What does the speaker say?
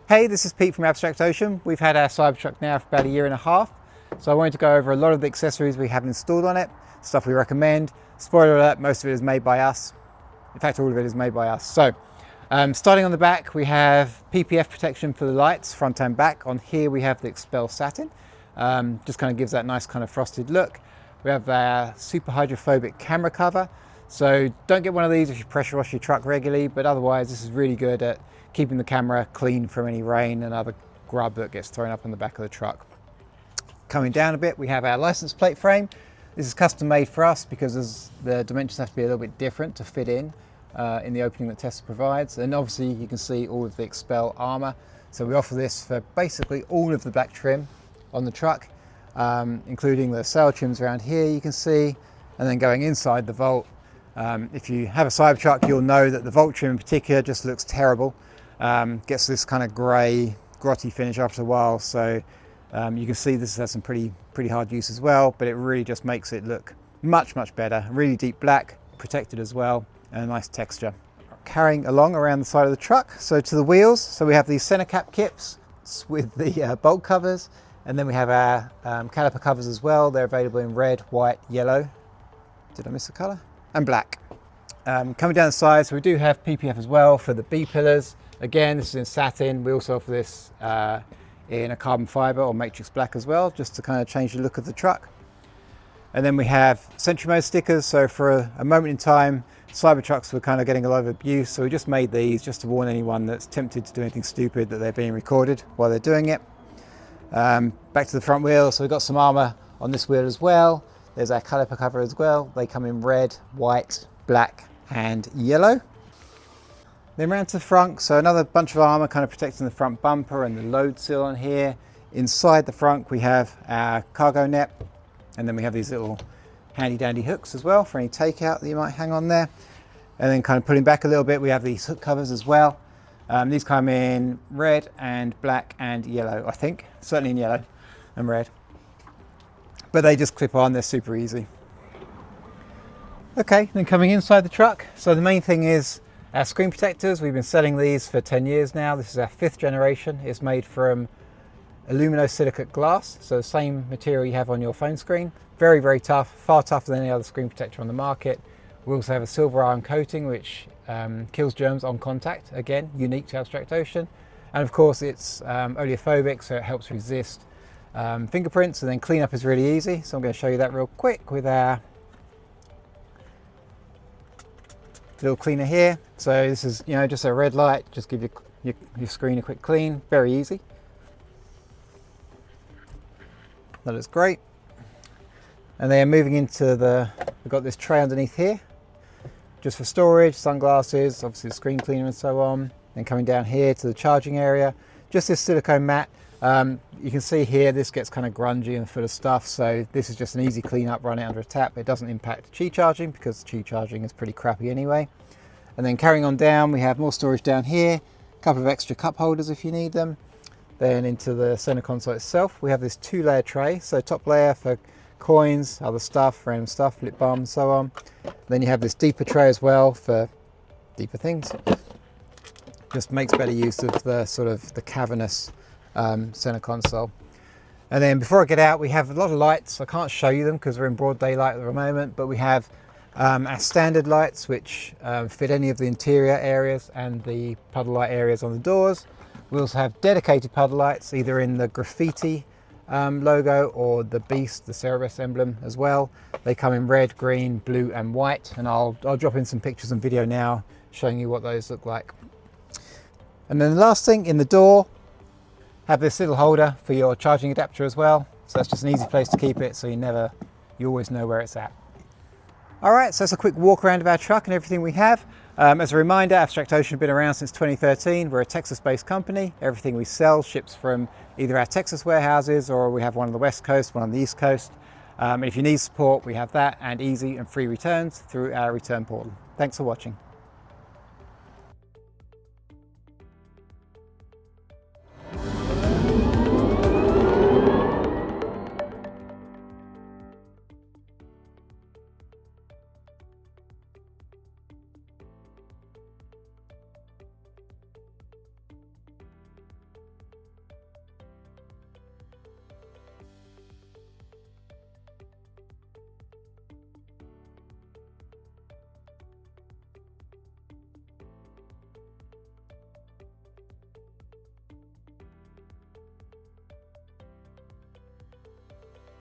Hey, this is Pete from Abstract Ocean. We've had our Cybertruck now for about 1.5 years. So I wanted to go over a lot of the accessories we have installed on it, stuff we recommend. Spoiler alert, most of it is made by us. In fact, all of it is made by us. So starting on the back, we have PPF protection for the lights, front and back. On here, we have the XPEL satin. Just kind of gives that nice kind of frosted look. We have our super hydrophobic camera cover. So don't get one of these if you pressure wash your truck regularly, but otherwise this is really good at keeping the camera clean from any rain and other grub that gets thrown up on the back of the truck. Coming down a bit, we have our license plate frame. This is custom made for us because the dimensions have to be a little bit different to fit in the opening that Tesla provides. And obviously you can see all of the XPEL Armor. So we offer this for basically all of the black trim on the truck, including the sail trims around here you can see, and then going inside the Vault. If you have a Cybertruck, you'll know that the Vault trim in particular just looks terrible. Gets this kind of grey, grotty finish after a while. So you can see this has some pretty hard use as well, but it really just makes it look much better. Really deep black, protected as well, and a nice texture. Carrying along around the side of the truck, so to the wheels, so we have these center cap kits with the bolt covers, and then we have our caliper covers as well. They're available in red, white, yellow. Did I miss a colour? And black. Coming down the side, so we do have PPF as well for the B pillars. Again, this is in satin. We also offer this in a carbon fibre or matrix black as well, just to kind of change the look of the truck. And then we have Sentry mode stickers. So for a moment in time, Cybertrucks were kind of getting a lot of abuse. So we just made these just to warn anyone that's tempted to do anything stupid that they're being recorded while they're doing it. Back to the front wheel. So we've got some armour on this wheel as well. There's our caliper cover as well. They come in red, white, black and yellow. Then round to the front, so another bunch of armour kind of protecting the front bumper and the load sill on here. Inside the front we have our cargo net, and then we have these little handy dandy hooks as well for any takeout that you might hang on there. And then kind of pulling back a little bit, we have these hook covers as well. These come in red and black and yellow, I think. Certainly in yellow and red. But they just clip on, they're super easy. Okay, then coming inside the truck, so the main thing is our screen protectors. We've been selling these for 10 years now. This is our 5th generation. It's made from aluminosilicate glass, so the same material you have on your phone screen. Very tough, far tougher than any other screen protector on the market. We also have a silver iron coating which kills germs on contact, again unique to Abstract Ocean. And of course it's oleophobic, so it helps resist fingerprints, and then cleanup is really easy. So I'm going to show you that real quick with our little cleaner here. So this is, just a red light, just give your screen a quick clean, very easy. That looks great. And then moving into we've got this tray underneath here, just for storage, sunglasses, obviously the screen cleaner and so on. Then coming down here to the charging area, just this silicone mat. You can see here this gets kind of grungy and full of stuff, so this is just an easy clean up, run it under a tap. It doesn't impact Qi charging because Qi charging is pretty crappy anyway. And then carrying on down, we have more storage down here, a couple of extra cup holders if you need them. Then into the center console itself, we have this 2-layer tray, so top layer for coins, other stuff, random stuff, lip balm and so on. Then you have this deeper tray as well for deeper things. Just makes better use of the sort of the cavernous center console. And then before I get out, we have a lot of lights. I can't show you them because we're in broad daylight at the moment, but we have our standard lights which fit any of the interior areas and the puddle light areas on the doors. We also have dedicated puddle lights, either in the graffiti logo or the beast, the Cerebus emblem as well. They come in red, green, blue and white, and I'll drop in some pictures and video now showing you what those look like. And then the last thing, in the door have this little holder for your charging adapter as well. So that's just an easy place to keep it, so you always know where it's at. All right, so that's a quick walk around of our truck and everything we have. As a reminder, Abstract Ocean has been around since 2013. We're a Texas-based company. Everything we sell ships from either our Texas warehouses, or we have one on the West Coast, one on the East Coast. If you need support, we have that, and easy and free returns through our return portal. Thanks for watching.